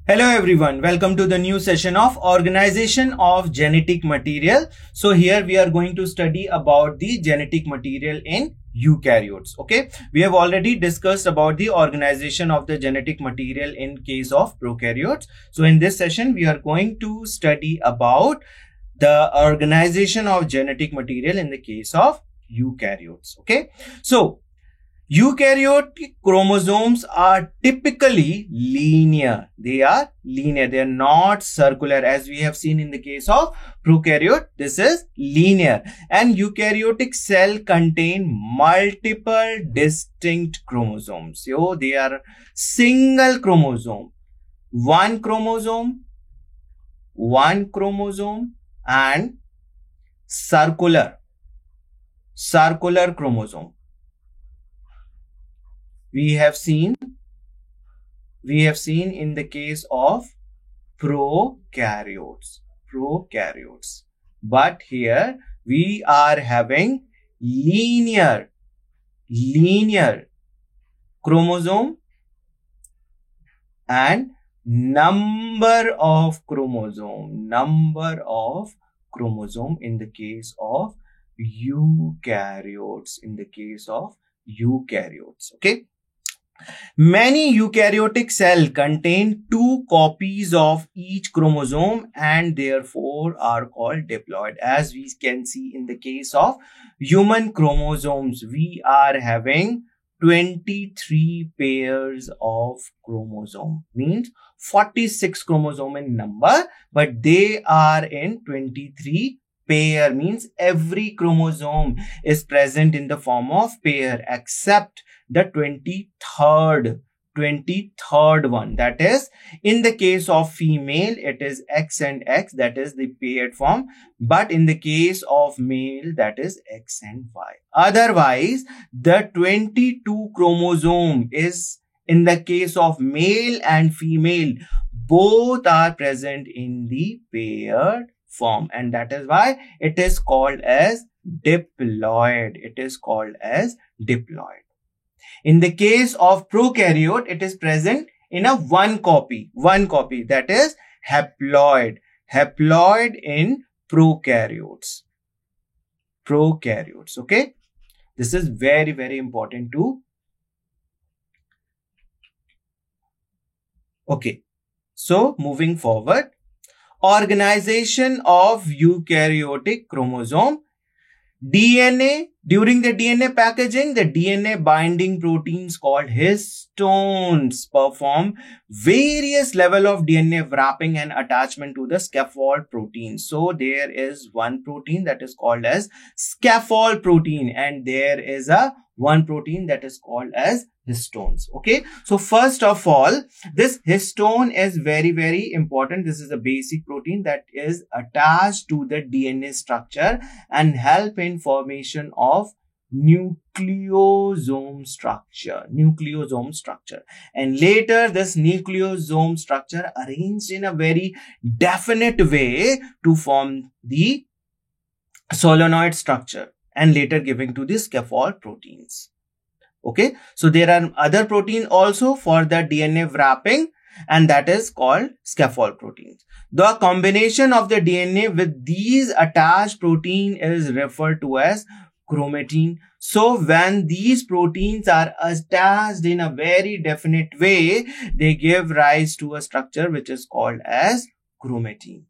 Hello everyone, welcome to the new session of Organization of Genetic Material. So here we are going to study about the genetic material in eukaryotes. Okay, we have already discussed about the organization of the genetic material in case of prokaryotes. So in this session we are going to study about the organization of genetic material in the case of eukaryotes. Okay, so eukaryotic chromosomes are typically linear. They are linear. They are not circular as we have seen in the case of prokaryote. This is linear. And eukaryotic cell contain multiple distinct chromosomes. So they are single chromosome, one chromosome and circular chromosome. We have seen in the case of prokaryotes, but here we are having linear chromosome and number of chromosome in the case of eukaryotes, okay. Many eukaryotic cells contain two copies of each chromosome and therefore are called diploid. As we can see in the case of human chromosomes, we are having 23 pairs of chromosome, means 46 chromosome in number, but they are in 23 pair, means every chromosome is present in the form of pair except the 23rd one, that is in the case of female it is X and X, that is the paired form, but in the case of male that is X and Y. Otherwise the 22 chromosome is in the case of male and female, both are present in the paired form, and that is why it is called as diploid. In the case of prokaryote, it is present in a one copy, that is haploid in prokaryotes, okay. This is very, very important too. Okay, so moving forward, organization of eukaryotic chromosome. DNA, during the DNA packaging, the DNA binding proteins called histones perform various level of DNA wrapping and attachment to the scaffold protein. So there is one protein that is called as scaffold protein and there is one protein that is called as histones. Okay, so first of all, this histone is very, very important. This is a basic protein that is attached to the DNA structure and help in formation of nucleosome structure, and later this nucleosome structure arranged in a very definite way to form the solenoid structure and later giving to the scaffold proteins. Okay, so there are other protein also for the DNA wrapping and that is called scaffold proteins. The combination of the DNA with these attached protein is referred to as chromatin. So when these proteins are attached in a very definite way, they give rise to a structure which is called as chromatin.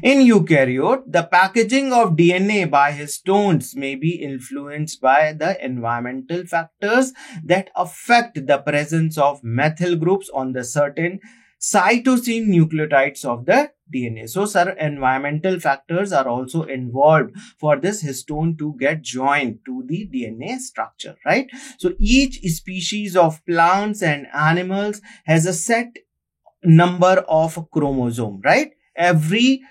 In eukaryote, the packaging of DNA by histones may be influenced by the environmental factors that affect the presence of methyl groups on the certain cytosine nucleotides of the DNA. So, environmental factors are also involved for this histone to get joined to the DNA structure, right? So, each species of plants and animals has a set number of chromosome, right? Every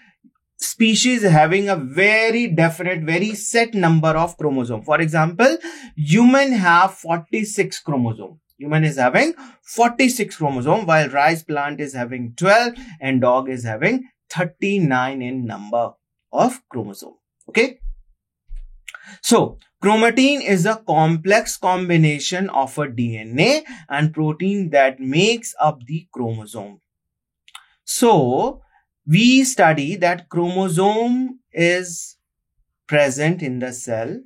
species having a very definite, very set number of chromosome. For example, human have 46 chromosome. Human is having 46 chromosome while rice plant is having 12 and dog is having 39 in number of chromosome. Okay. So chromatin is a complex combination of a DNA and protein that makes up the chromosome. So we study that chromosome is present in the cell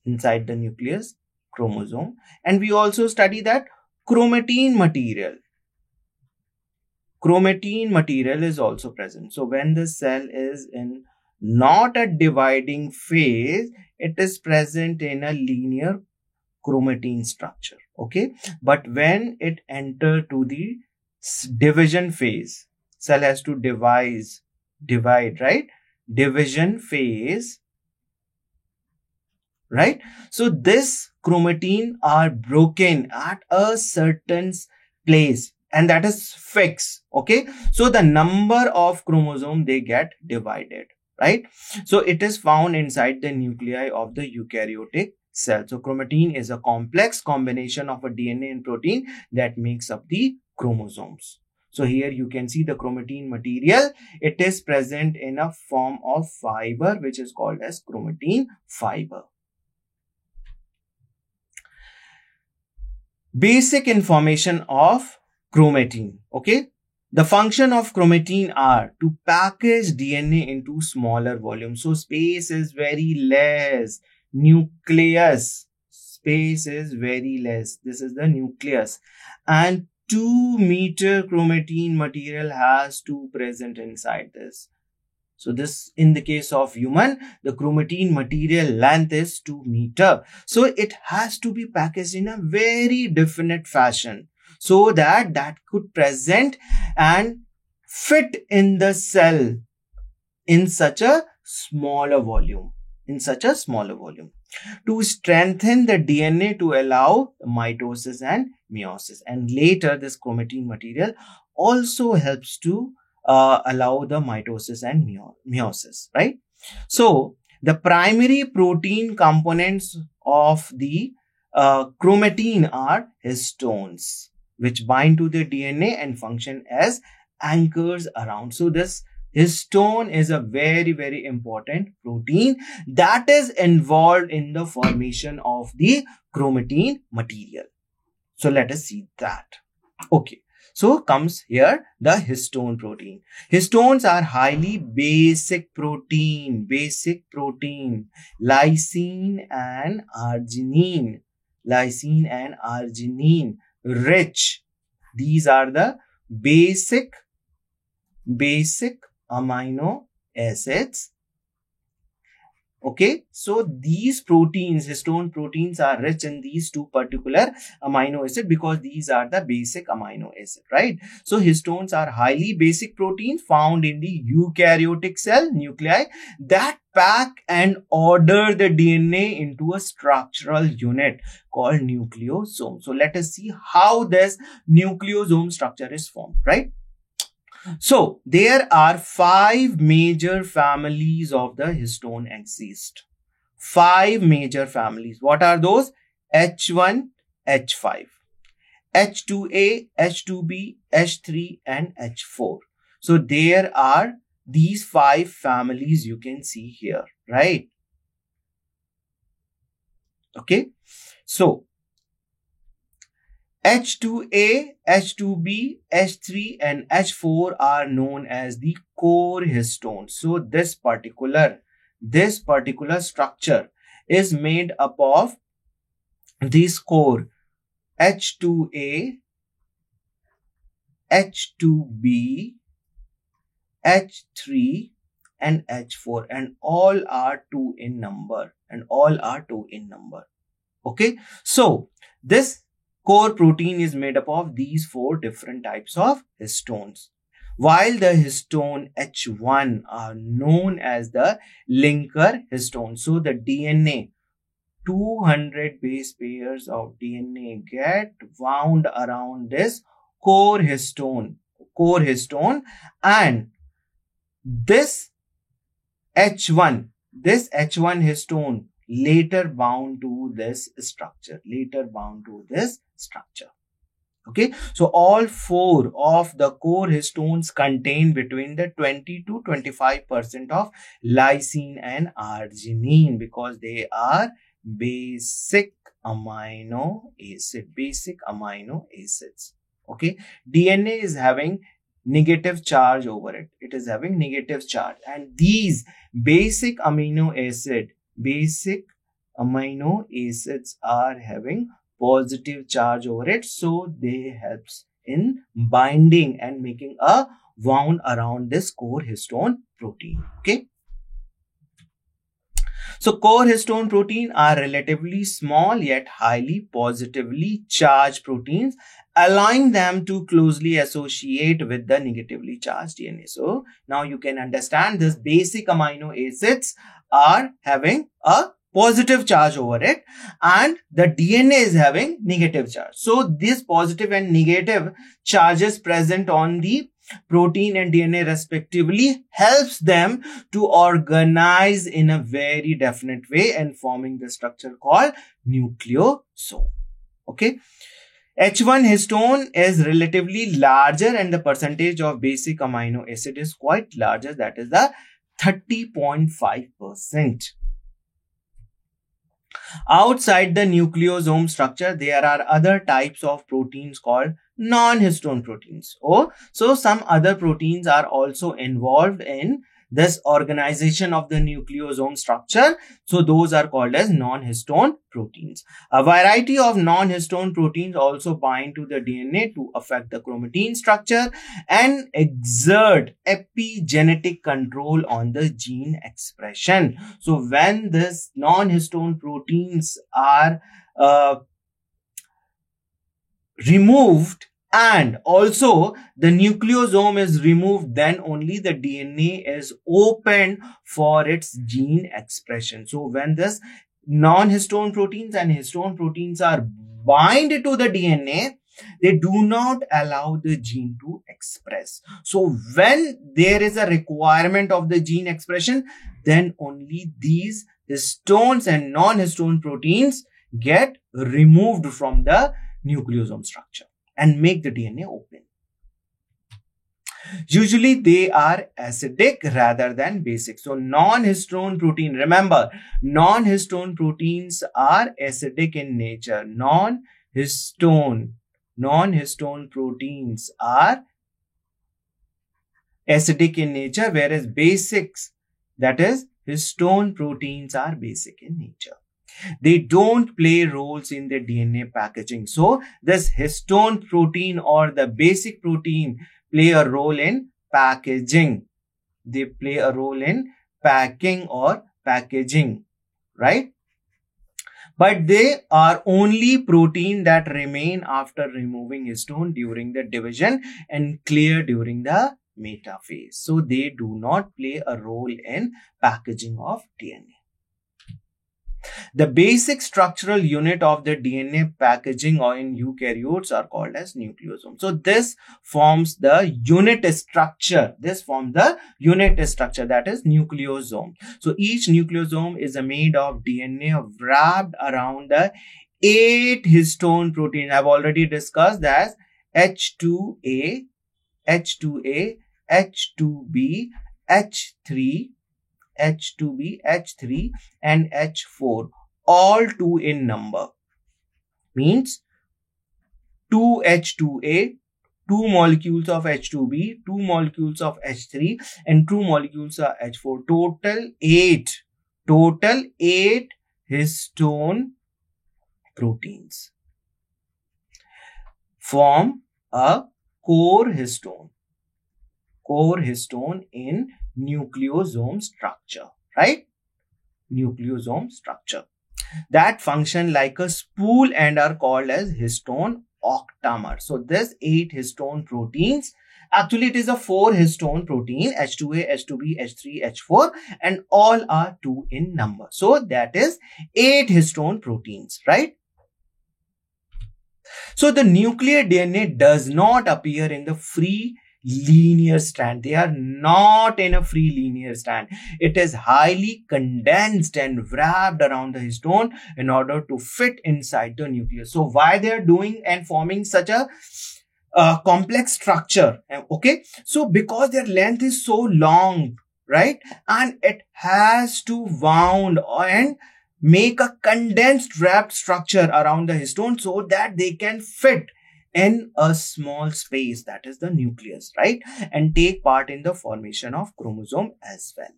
inside the nucleus, chromosome, and we also study that chromatin material is also present. So when the cell is in not a dividing phase, it is present in a linear chromatin structure. Okay, but when it enter to the division phase, cell has to divide, right? Division phase, right? So this chromatin are broken at a certain place, and that is fixed. Okay, so the number of chromosome they get divided, right? So it is found inside the nuclei of the eukaryotic cell. So chromatin is a complex combination of a DNA and protein that makes up the chromosomes. So here you can see the chromatin material. It is present in a form of fiber, which is called as chromatin fiber. Basic information of chromatin. Okay, the function of chromatin are to package DNA into smaller volumes. So space is very less. Nucleus space is very less. This is the nucleus, and 2-meter chromatin material has to present inside this. So this, in the case of human, the chromatin material length is 2 meter. So it has to be packaged in a very definite fashion so that could present and fit in the cell in such a smaller volume. To strengthen the DNA to allow mitosis and meiosis. And later this chromatin material also helps to allow the mitosis and meiosis, right? So the primary protein components of the chromatin are histones, which bind to the DNA and function as anchors around. So this histone is a very, very important protein that is involved in the formation of the chromatin material. So let us see that. Okay. So comes here the histone protein. Histones are highly basic protein, lysine and arginine rich. These are the basic amino acids. Okay, so these proteins, histone proteins, are rich in these two particular amino acids because these are the basic amino acid, right? So histones are highly basic proteins found in the eukaryotic cell nuclei that pack and order the DNA into a structural unit called nucleosome. So let us see how this nucleosome structure is formed, right? So there are 5 major families of the histone exist. 5 major families. What are those? H1, H5, H2A, H2B, H3 and H4. So there are these 5 families you can see here, right? Okay. So H2A, H2B, H3 and H4 are known as the core histones. So this particular structure is made up of this core H2A, H2B, H3 and H4, and all are 2 in number, Okay. So this core protein is made up of these 4 different types of histones. While the histone H1 are known as the linker histone. So the DNA, 200 base pairs of DNA get wound around this core histone, and this H1 histone later bound to this structure. Okay, so all 4 of the core histones contain between the 20 to 25% of lysine and arginine because they are basic amino acids. Okay, DNA is having negative charge over it. It is having negative charge, and these basic amino acids are having positive charge over it, so they helps in binding and making a wound around this core histone protein. Okay, so core histone protein are relatively small yet highly positively charged proteins, allowing them to closely associate with the negatively charged DNA. So now you can understand this basic amino acids are having a positive charge over it and the DNA is having negative charge. So this positive and negative charges present on the protein and DNA respectively helps them to organize in a very definite way and forming the structure called nucleosome. Okay. H1 histone is relatively larger and the percentage of basic amino acid is quite larger, that is the 30.5%. Outside the nucleosome structure, there are other types of proteins called non-histone proteins. So some other proteins are also involved in this organization of the nucleosome structure. So those are called as non-histone proteins. A variety of non-histone proteins also bind to the DNA to affect the chromatin structure and exert epigenetic control on the gene expression. So when this non-histone proteins are removed and also the nucleosome is removed, then only the DNA is open for its gene expression. So when this non-histone proteins and histone proteins are bind to the DNA, they do not allow the gene to express. So when there is a requirement of the gene expression, then only these histones and non-histone proteins get removed from the nucleosome structure and make the DNA open. Usually they are acidic rather than basic. So non-histone protein, remember, non-histone proteins are acidic in nature. Non-histone proteins are acidic in nature, whereas basics, that is histone proteins, are basic in nature. They don't play roles in the DNA packaging. So this histone protein or the basic protein play a role in packaging. They play a role in packing or packaging, right? But they are only protein that remain after removing histone during the division and clear during the metaphase. So they do not play a role in packaging of DNA. The basic structural unit of the DNA packaging or in eukaryotes are called as nucleosome. So this forms the unit structure. That is nucleosome. So each nucleosome is made of DNA wrapped around the 8 histone protein. I've already discussed that H2A, H2A, H2B, H3, H3 and H4, all 2 in number. Means 2 H2A, 2 molecules of H2B, 2 molecules of H3 and 2 molecules of H4. Total 8 histone proteins form a core histone in nucleosome structure, right? Nucleosome structure that function like a spool and are called as histone octamer. So this 8 histone proteins, actually it is a 4 histone protein, H2A, H2B, H3, H4, and all are 2 in number. So that is 8 histone proteins, right? So the nuclear DNA does not appear in the free linear strand. They are not in a free linear strand. It is highly condensed and wrapped around the histone in order to fit inside the nucleus. So why they are doing and forming such a complex structure? Okay, so because their length is so long, right, and it has to wound and make a condensed wrapped structure around the histone so that they can fit in a small space, that is the nucleus, right, and take part in the formation of chromosome as well.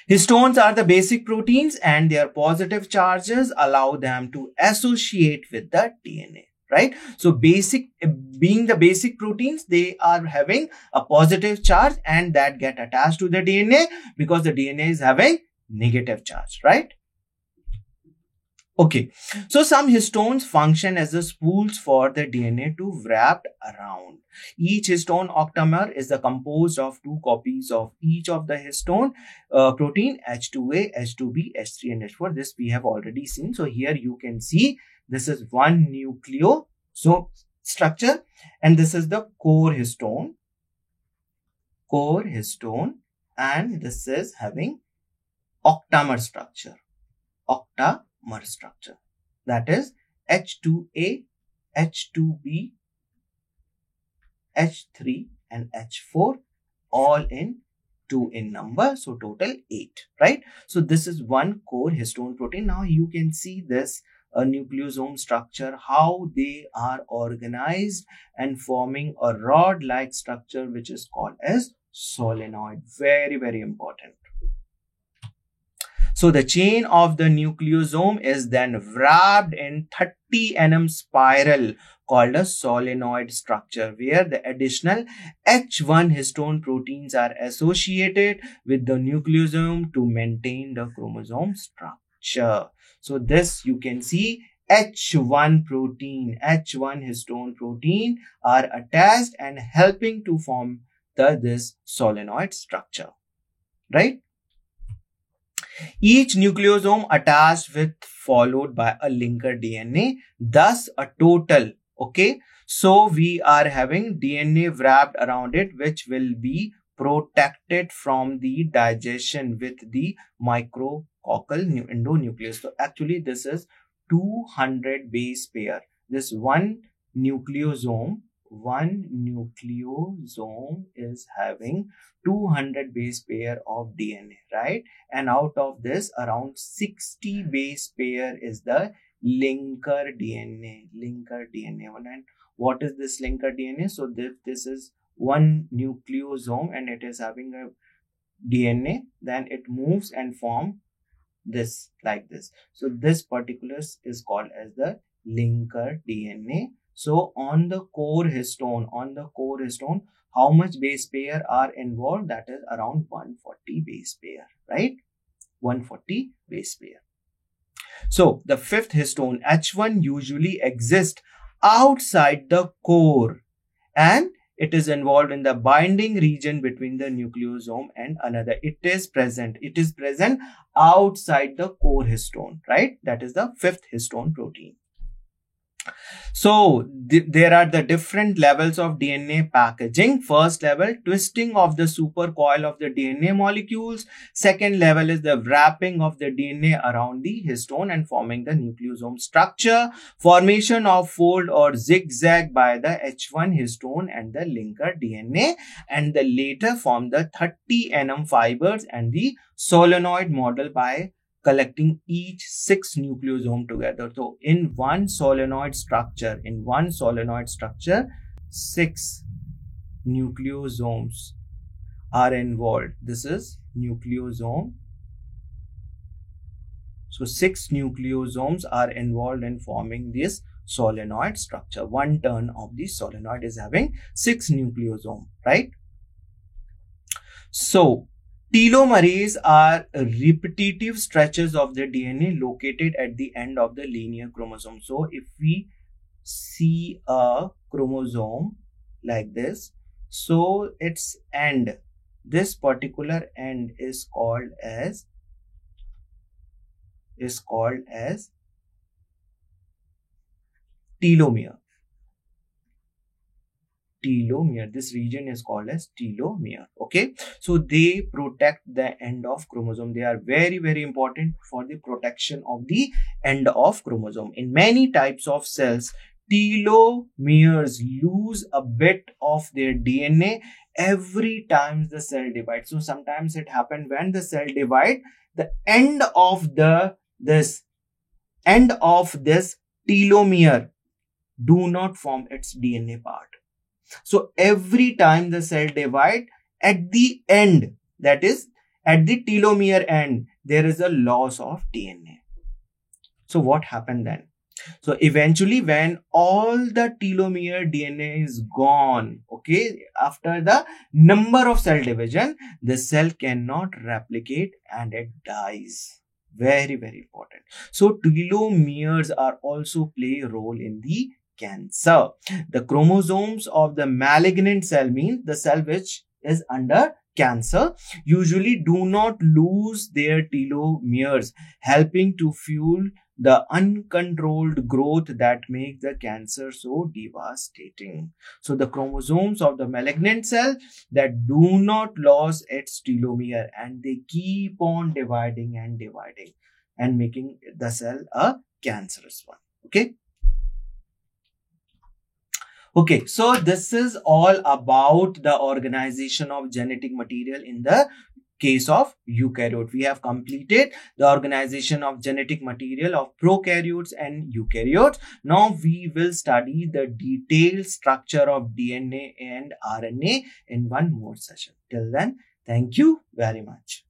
Histones are the basic proteins and their positive charges allow them to associate with the DNA, right? So being the basic proteins, they are having a positive charge and that get attached to the DNA because the DNA is having negative charge, right? Okay, so some histones function as the spools for the DNA to wrap around. Each histone octamer is composed of 2 copies of each of the histone protein H2A, H2B, H3 and H4. This we have already seen. So here you can see this is one nucleosome structure and this is the core histone, and this is having octamer structure. That is H2A, H2B, H3 and H4 all in 2 in number, so total 8, right? So this is one core histone protein. Now you can see this nucleosome structure, how they are organized and forming a rod-like structure which is called as solenoid. Very, very important. So the chain of the nucleosome is then wrapped in 30 nm spiral called a solenoid structure, where the additional H1 histone proteins are associated with the nucleosome to maintain the chromosome structure. So this you can see H1 histone protein are attached and helping to form this solenoid structure, right? Each nucleosome attached with followed by a linker DNA, thus a total. Okay, so we are having DNA wrapped around it, which will be protected from the digestion with the micrococcal endonucleus. So actually this is 200 base pair. This one nucleosome is having 200 base pair of DNA, right? And out of this, around 60 base pair is the linker DNA. And what is this linker DNA? So this is one nucleosome and it is having a DNA, then it moves and form this like this. So this particular is called as the linker DNA. So on the core histone, how much base pair are involved? That is around 140 base pair, right? 140 base pair. So the fifth histone H1 usually exists outside the core and it is involved in the binding region between the nucleosome and another. It is present outside the core histone, right? That is the fifth histone protein. So there are the different levels of DNA packaging. First level, twisting of the supercoil of the DNA molecules. Second level is the wrapping of the DNA around the histone and forming the nucleosome structure. Formation of fold or zigzag by the H1 histone and the linker DNA, and the later form the 30 nm fibers and the solenoid model by collecting each 6 nucleosome together. So in one solenoid structure, 6 nucleosomes are involved. This is nucleosome. So 6 nucleosomes are involved in forming this solenoid structure. One turn of the solenoid is having 6 nucleosomes, right? So telomerase are repetitive stretches of the DNA located at the end of the linear chromosome. So if we see a chromosome like this, so its end, this particular end is called as telomere. telomere. This region is called as telomere. Okay, so they protect the end of chromosome. They are very, very important for the protection of the end of chromosome. In many types of cells, telomeres lose a bit of their DNA every time the cell divides. So sometimes it happens when the cell divide, the end of this telomere do not form its DNA part. So every time the cell divide, at the end, that is at the telomere end, there is a loss of DNA. So what happened then? So eventually when all the telomere DNA is gone, okay, after the number of cell division, the cell cannot replicate and it dies. Very, very important. So telomeres are also play a role in the cancer. The chromosomes of the malignant cell, means the cell which is under cancer, usually do not lose their telomeres, helping to fuel the uncontrolled growth that makes the cancer so devastating. So the chromosomes of the malignant cell that do not lose its telomere, and they keep on dividing and making the cell a cancerous one. Okay, so this is all about the organization of genetic material in the case of eukaryote. We have completed the organization of genetic material of prokaryotes and eukaryotes. Now we will study the detailed structure of DNA and RNA in one more session. Till then, thank you very much.